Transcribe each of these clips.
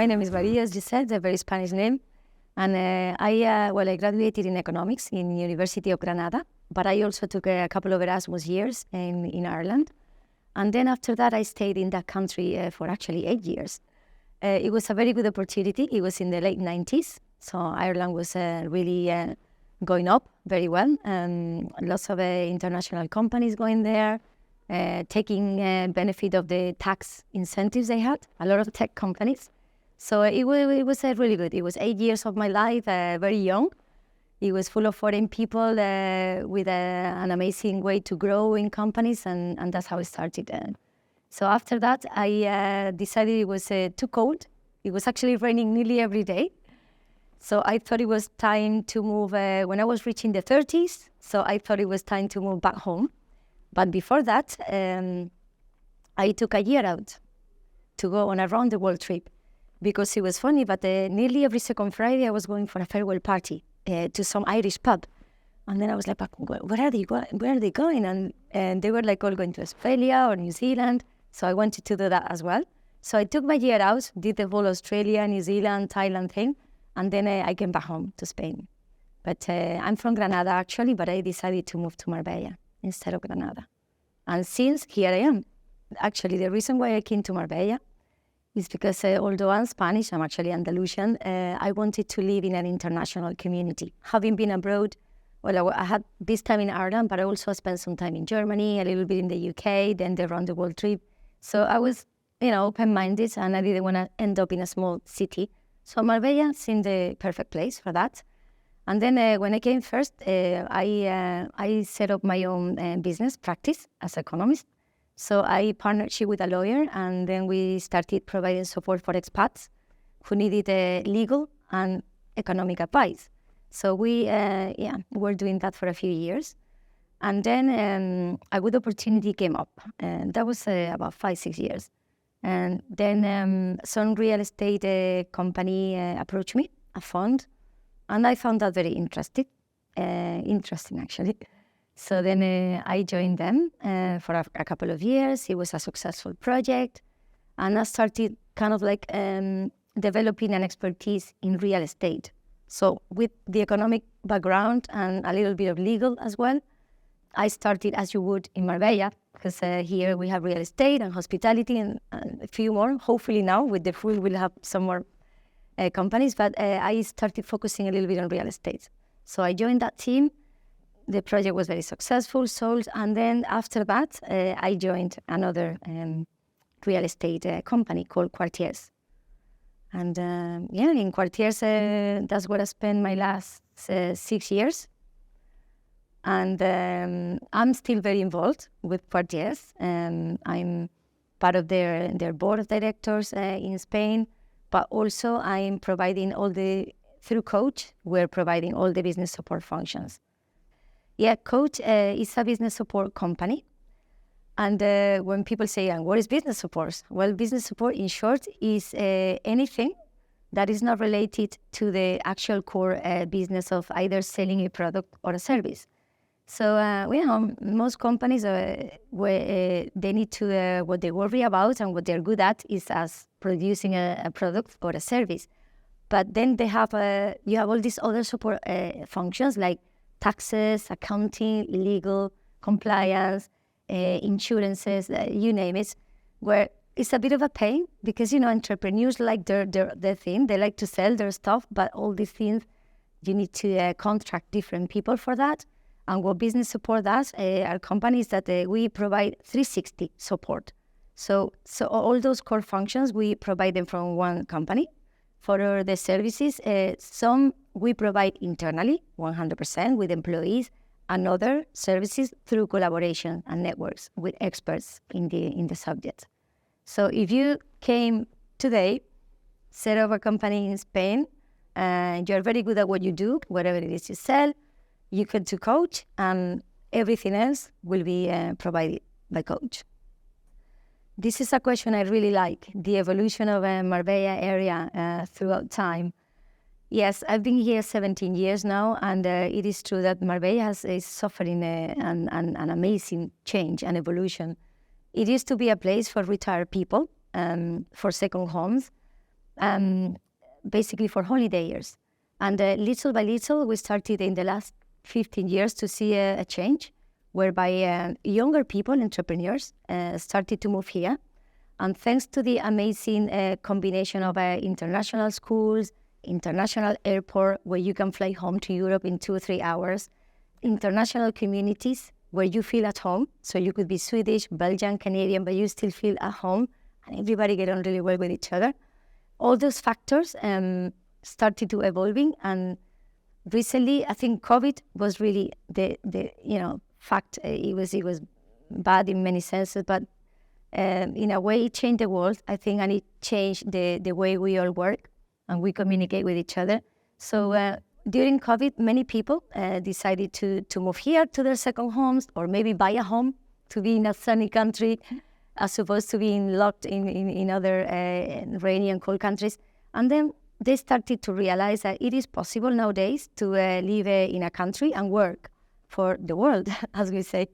my name is Maria, as you said, a very Spanish name. And I graduated in economics in University of Granada, but I also took a couple of Erasmus years in Ireland. And then after that, I stayed in that country for actually 8 years. It was a very good opportunity. It was in the late 90s. So Ireland was really going up very well. Lots of international companies going there, taking benefit of the tax incentives they had, a lot of tech companies. So it was really good. It was 8 years of my life, very young. It was full of foreign people with an amazing way to grow in companies, and that's how it started. So after that, I decided it was too cold. It was actually raining nearly every day. So I thought it was time to move when I was reaching the 30s. So I thought it was time to move back home. But before that, I took a year out to go on a round-the-world trip because it was funny, but nearly every second Friday I was going for a farewell party to some Irish pub. And then I was like, where are they going? And they were like all going to Australia or New Zealand. So I wanted to do that as well. So I took my year out, did the whole Australia, New Zealand, Thailand thing, and then I came back home to Spain. But I'm from Granada actually, but I decided to move to Marbella instead of Granada. And since here I am. Actually, the reason why I came to Marbella is because although I'm Spanish, I'm actually Andalusian, I wanted to live in an international community. Having been abroad, I had this time in Ireland, but I also spent some time in Germany, a little bit in the UK, then the round-the-world trip. So I was, open-minded, and I didn't want to end up in a small city. So Marbella seemed the perfect place for that. And then when I came first, I set up my own business practice as an economist. So I partnered with a lawyer, and then we started providing support for expats who needed legal and economic advice. So we were doing that for a few years. And then a good opportunity came up, and that was about 5-6 years. And then some real estate company approached me, a fund, and I found that very interesting actually. So then I joined them for a couple of years. It was a successful project, and I started kind of like developing an expertise in real estate. So with the economic background and a little bit of legal as well, I started as you would in Marbella, because here we have real estate and hospitality and a few more. Hopefully now with the food we'll have some more companies, but I started focusing a little bit on real estate. So I joined that team. The project was very successful, sold, and then after that I joined another real estate company called Quartiers. And in Quartiers, that's where I spent my last 6 years. And I'm still very involved with Quartiers. I'm part of their board of directors in Spain, but also I'm providing through Cooach, we're providing all the business support functions. Yeah, Cooach is a business support company. And when people say, and what is business support? Well, business support in short is anything that is not related to the actual core business of either selling a product or a service. So, most companies, they need to, what they worry about and what they're good at is as producing a product or a service. But then they have, you have all these other support functions like taxes, accounting, legal, compliance, insurances, you name it, where it's a bit of a pain because, entrepreneurs like their thing, they like to sell their stuff, but all these things, you need to contract different people for that. And what business support does are companies that we provide 360 support. So all those core functions, we provide them from one company. For the services, some we provide internally, 100% with employees, and other services through collaboration and networks with experts in the subject. So if you came today, set up a company in Spain, and you're very good at what you do, whatever it is you sell, you could do Cooach, and everything else will be provided by Cooach. This is a question I really like, the evolution of Marbella area throughout time. Yes, I've been here 17 years now, and it is true that Marbella is suffering an amazing change and evolution. It used to be a place for retired people, for second homes, basically for holiday years. And little by little, we started in the last 15 years to see a change whereby younger people, entrepreneurs, started to move here. And thanks to the amazing combination of international schools, international airport where you can fly home to Europe in 2 or 3 hours, international communities where you feel at home. So you could be Swedish, Belgian, Canadian, but you still feel at home and everybody get on really well with each other. All those factors started to evolving, and recently I think COVID was really the fact. It was bad in many senses, but in a way it changed the world, I think, and it changed the way we all work and we communicate with each other. So during COVID, many people decided to move here to their second homes, or maybe buy a home to be in a sunny country as opposed to being locked in other rainy and cold countries. And then they started to realize that it is possible nowadays to live in a country and work for the world, as we say.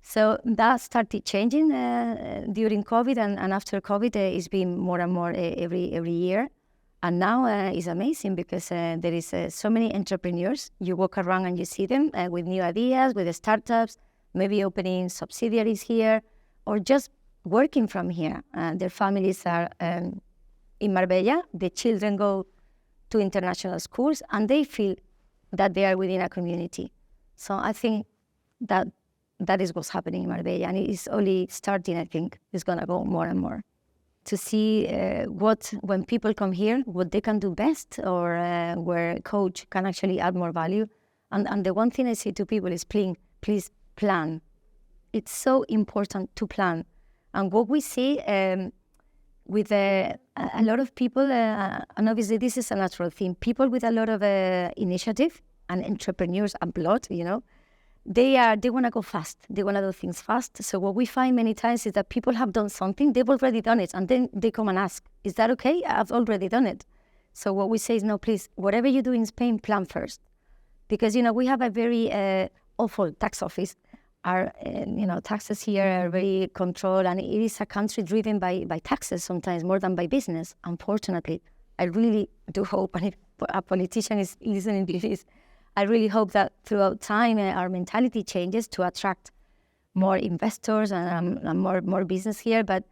So that started changing during COVID, and after COVID, it's been more and more every year. And now it's amazing because there is so many entrepreneurs. You walk around and you see them with new ideas, with the startups, maybe opening subsidiaries here, or just working from here. Their families are in Marbella. The children go to international schools, and they feel that they are within a community. So I think that is what's happening in Marbella, and it is only starting. I think it's going to go more and more. To see when people come here, what they can do best, or where coach can actually add more value. And the one thing I say to people is please plan. It's so important to plan. And what we see with a lot of people, and obviously this is a natural thing, people with a lot of initiative and entrepreneurs and blood, they want to go fast. They want to do things fast. So what we find many times is that people have done something, they've already done it, and then they come and ask, is that okay? I've already done it. So what we say is, no, please, whatever you do in Spain, plan first. Because, we have a very awful tax office. Our, taxes here are very controlled, and it is a country driven by taxes sometimes more than by business, unfortunately. I really do hope, and if a politician is listening to this, I really hope that throughout time our mentality changes to attract more investors and more business here. But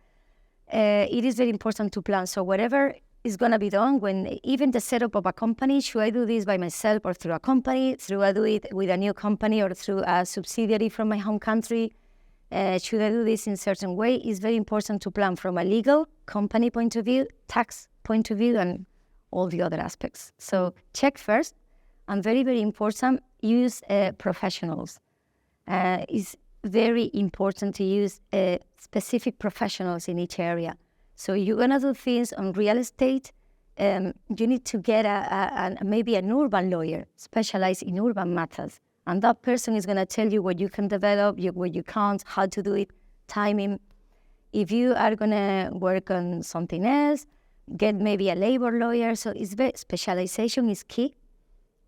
it is very important to plan. So whatever is going to be done, when even the setup of a company, should I do this by myself or through a company? Should I do it with a new company or through a subsidiary from my home country? Should I do this in a certain way? It's very important to plan from a legal company point of view, tax point of view, and all the other aspects. So check first. And very, very important, use professionals. It's very important to use specific professionals in each area. So you're going to do things on real estate, you need to get maybe an urban lawyer, specialized in urban matters. And that person is going to tell you what you can develop, what you can't, how to do it, timing. If you are going to work on something else, get maybe a labor lawyer. So specialization is key.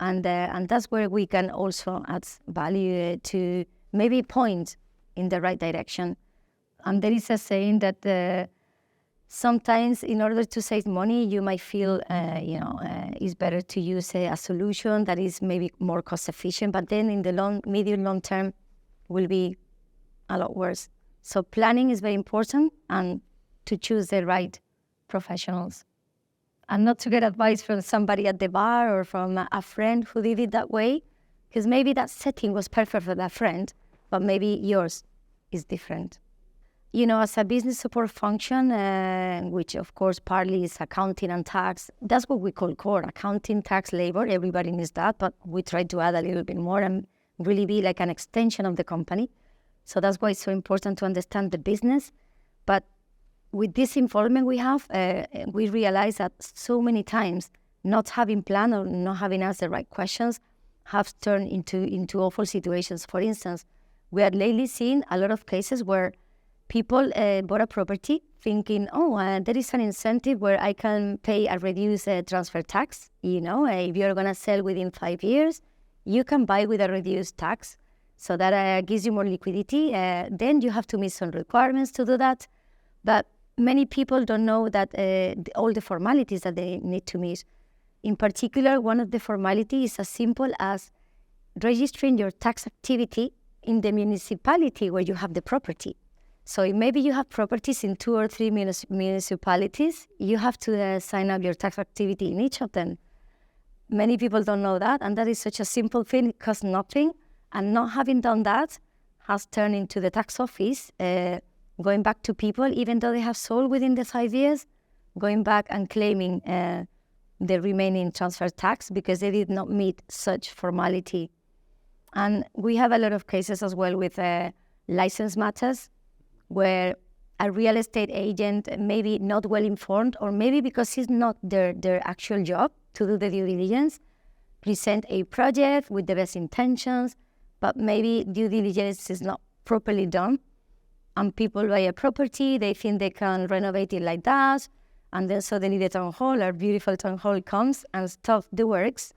And that's where we can also add value to maybe point in the right direction. And there is a saying that sometimes in order to save money, you might feel, it's better to use a solution that is maybe more cost efficient, but then in the medium, long term will be a lot worse. So planning is very important, and to choose the right professionals. And not to get advice from somebody at the bar or from a friend who did it that way, because maybe that setting was perfect for that friend, but maybe yours is different. As a business support function, which of course partly is accounting and tax, that's what we call core, accounting, tax, labor, everybody needs that, but we try to add a little bit more and really be like an extension of the company. So that's why it's so important to understand the business. But with this involvement we have, we realize that so many times not having planned or not having asked the right questions have turned into awful situations. For instance, we are lately seeing a lot of cases where people bought a property thinking, there is an incentive where I can pay a reduced transfer tax. If you're going to sell within 5 years, you can buy with a reduced tax. So that gives you more liquidity. Then you have to meet some requirements to do that. But many people don't know that all the formalities that they need to meet. In particular, one of the formalities is as simple as registering your tax activity in the municipality where you have the property. So maybe you have properties in 2 or 3 municipalities. You have to sign up your tax activity in each of them. Many people don't know that, and that is such a simple thing. It costs nothing, and not having done that has turned into the tax office going back to people, even though they have sold within the 5 years, going back and claiming the remaining transfer tax because they did not meet such formality. And we have a lot of cases as well with license matters where a real estate agent maybe not well informed, or maybe because it's not their actual job to do the due diligence, present a project with the best intentions, but maybe due diligence is not properly done. And people buy a property, they think they can renovate it like that, and then suddenly the town hall, our beautiful town hall, comes and stops the works.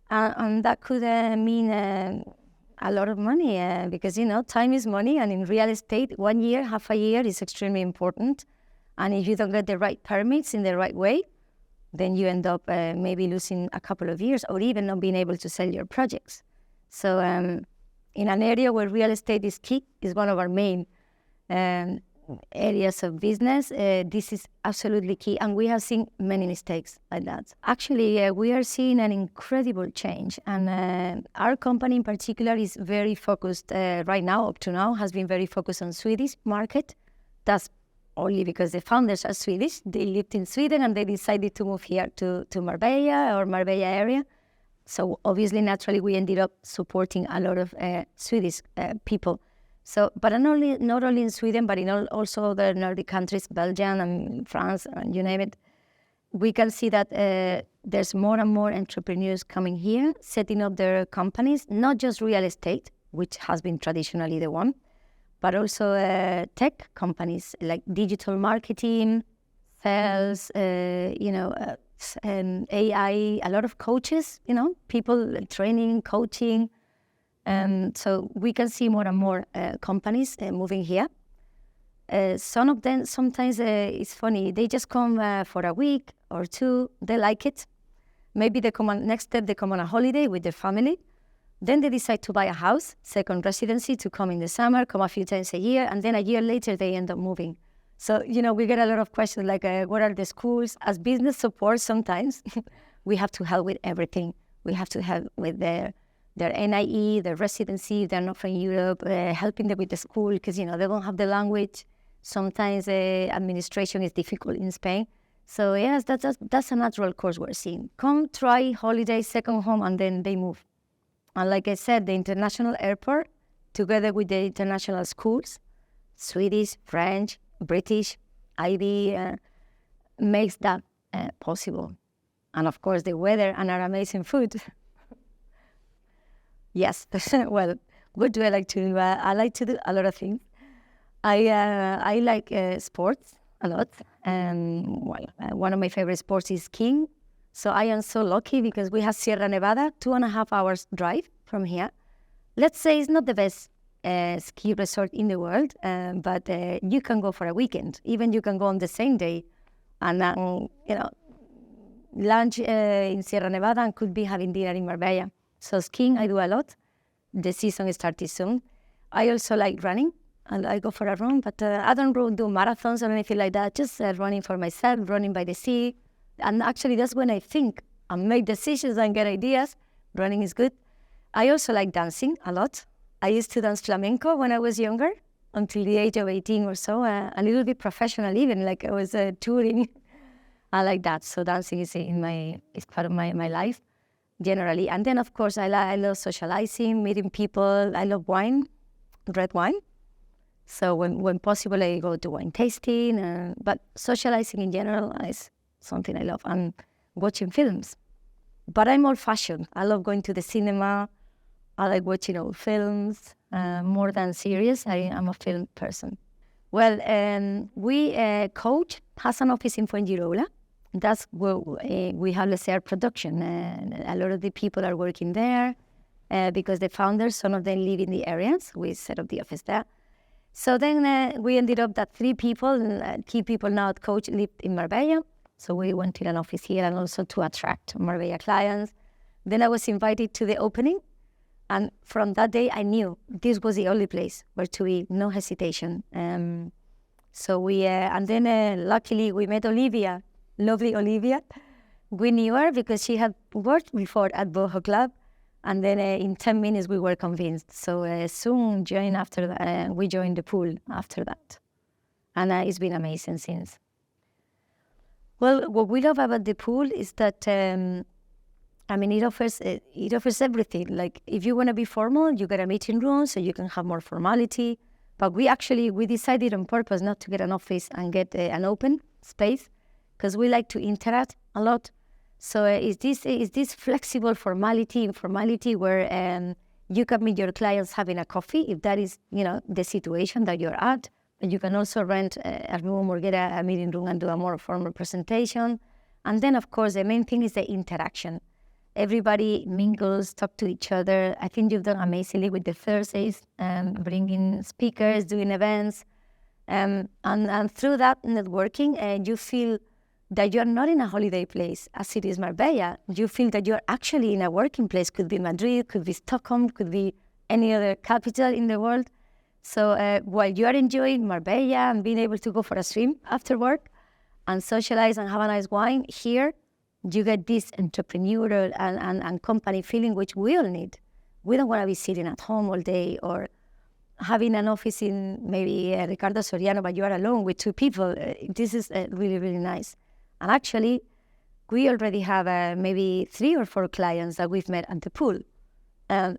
And that could mean a lot of money because, time is money, and in real estate, 1 year, half a year is extremely important. And if you don't get the right permits in the right way, then you end up maybe losing a couple of years or even not being able to sell your projects. So in an area where real estate is key, is one of our main areas of business, this is absolutely key, and we have seen many mistakes like that. Actually, we are seeing an incredible change, and our company in particular is very focused right now, up to now, has been very focused on Swedish market. That's only because the founders are Swedish. They lived in Sweden and they decided to move here to Marbella or Marbella area. So obviously, naturally, we ended up supporting a lot of Swedish people. So, but not only in Sweden, but in also other Nordic countries, Belgium and France, and you name it, we can see that there's more and more entrepreneurs coming here, setting up their companies, not just real estate, which has been traditionally the one, but also tech companies like digital marketing, sales, and AI, a lot of coaches, people training, coaching. So we can see more and more companies moving here. Some of them, sometimes it's funny, they just come for a week or two, they like it. Maybe they come on, next step, they come on a holiday with their family. Then they decide to buy a house, second residency, to come in the summer, come a few times a year, and then a year later they end up moving. So, we get a lot of questions like, what are the schools? As business support, sometimes we have to help with everything. We have to help with their NIE, their residency, if they're not from Europe, helping them with the school, because, they don't have the language. Sometimes the administration is difficult in Spain. So, yes, that's a natural course we're seeing. Come, try, holiday, second home, and then they move. And like I said, the international airport, together with the international schools, Swedish, French, British, IB, makes that possible. And of course, the weather and our amazing food. Yes, well, what do I like to do? I like to do a lot of things. I like sports a lot. One of my favorite sports is skiing. So I am so lucky because we have Sierra Nevada, 2.5 hours drive from here. Let's say it's not the best ski resort in the world, but you can go for a weekend. Even you can go on the same day and, lunch in Sierra Nevada and could be having dinner in Marbella. So skiing, I do a lot. The season started soon. I also like running. I go for a run, but I don't do marathons or anything like that. Just running for myself, running by the sea. And actually, that's when I think and make decisions and get ideas. Running is good. I also like dancing a lot. I used to dance flamenco when I was younger, until the age of 18 or so, a little bit professional even, like I was touring. I like that. So dancing is part of my life, generally. And then, of course, I love socializing, meeting people. I love wine, red wine. So when possible, I go to wine tasting. But socializing in general is something I love, and watching films. But I'm old-fashioned. I love going to the cinema. I like watching old films more than series. I am a film person. Well, Cooach has an office in Fuengirola. That's where we have, let's say, our production. A lot of the people are working there because the founders, some of them live in the areas. We set up the office there. So then we ended up that 3 people, key people now at Cooach, lived in Marbella. So we went to an office here and also to attract Marbella clients. Then I was invited to the opening. And from that day, I knew this was the only place where to be, no hesitation. So we, and then luckily we met Olivia, lovely Olivia. We knew her because she had worked before at Boho Club. And then in 10 minutes, we were convinced. So soon we joined the pool after that. And it's been amazing since. Well, what we love about the pool is that, it offers everything. Like if you want to be formal, you get a meeting room so you can have more formality. But we decided on purpose not to get an office and get an open space because we like to interact a lot. So is this flexible informality where you can meet your clients having a coffee if that is, the situation that you're at. But you can also rent a room or get a meeting room and do a more formal presentation. And then, of course, the main thing is the interaction. Everybody mingles, talk to each other. I think you've done amazingly with the Thursdays, bringing speakers, doing events. And through that networking, you feel that you're not in a holiday place, as it is Marbella. You feel that you're actually in a working place. Could be Madrid, could be Stockholm, could be any other capital in the world. So while you are enjoying Marbella and being able to go for a swim after work and socialize and have a nice wine, here you get this entrepreneurial and company feeling, which we all need. We don't want to be sitting at home all day or having an office in maybe Ricardo Soriano, but you are alone with 2 people. This is really, really nice. And actually, we already have maybe 3 or 4 clients that we've met at the pool.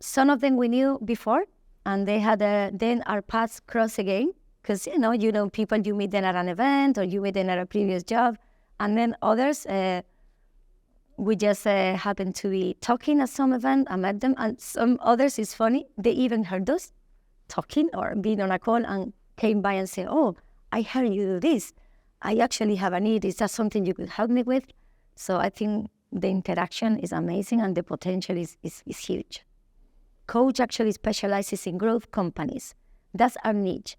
Some of them we knew before, and they had then our paths cross again, because, people, you meet them at an event or you meet them at a previous job. And then others, we just happened to be talking at some event. I met them, and some others, it's funny, they even heard us talking or being on a call and came by and said, "Oh, I heard you do this. I actually have a need. Is that something you could help me with?" So I think the interaction is amazing and the potential is huge. Cooach actually specializes in growth companies. That's our niche.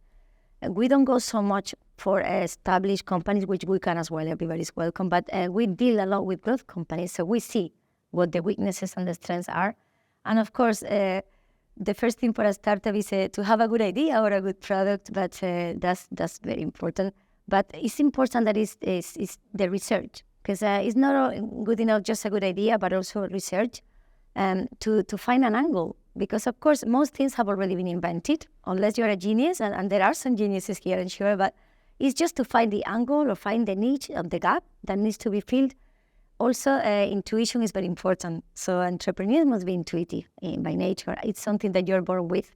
We don't go so much for established companies, which we can as well, everybody's welcome, but we deal a lot with growth companies, so we see what the weaknesses and the strengths are. And of course, the first thing for a startup is to have a good idea or a good product, but that's very important. But it's important that it's the research, because it's not good enough just a good idea, but also research to find an angle. Because, of course, most things have already been invented, unless you're a genius, and there are some geniuses here, I'm sure, but it's just to find the angle or find the niche of the gap that needs to be filled. Also, intuition is very important. So entrepreneurs must be intuitive by nature. It's something that you're born with.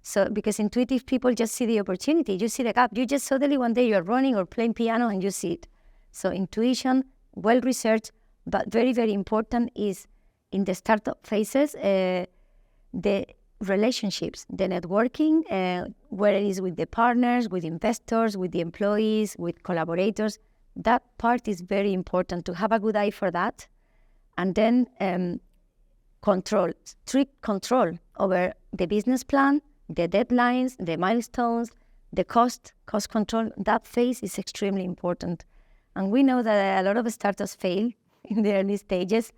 So because intuitive people just see the opportunity, you see the gap. You just suddenly one day you're running or playing piano and you see it. So intuition, well-researched, but very, very important is in the startup phases, the relationships, the networking, where it is with the partners, with investors, with the employees, with collaborators. That part is very important to have a good eye for that. And then strict control over the business plan, the deadlines, the milestones, the cost control. That phase is extremely important. And we know that a lot of startups fail in the early stages.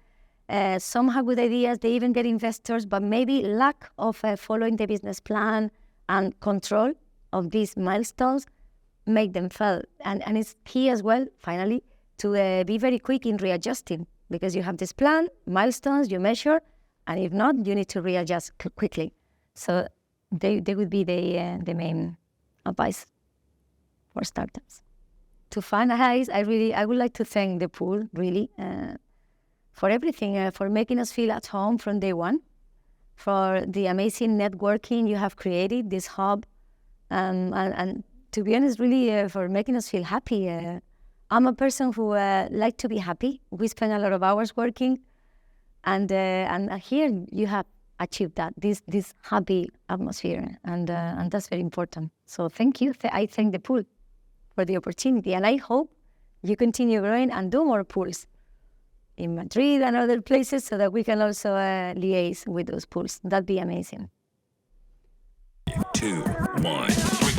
Some have good ideas, they even get investors, but maybe lack of following the business plan and control of these milestones make them fail. And it's key as well, finally, to be very quick in readjusting, because you have this plan, milestones, you measure, and if not, you need to readjust quickly. So they would be the main advice for startups. To finalize, I would like to thank the pool, really, for everything, for making us feel at home from day one, for the amazing networking you have created, this hub, and to be honest, really, for making us feel happy. I'm a person who like to be happy. We spend a lot of hours working, and here you have achieved that, this happy atmosphere, and that's very important. So thank you. I thank the pool for the opportunity, and I hope you continue growing and do more pools in Madrid and other places so that we can also liaise with those pools. That'd be amazing. 2, 1, 3.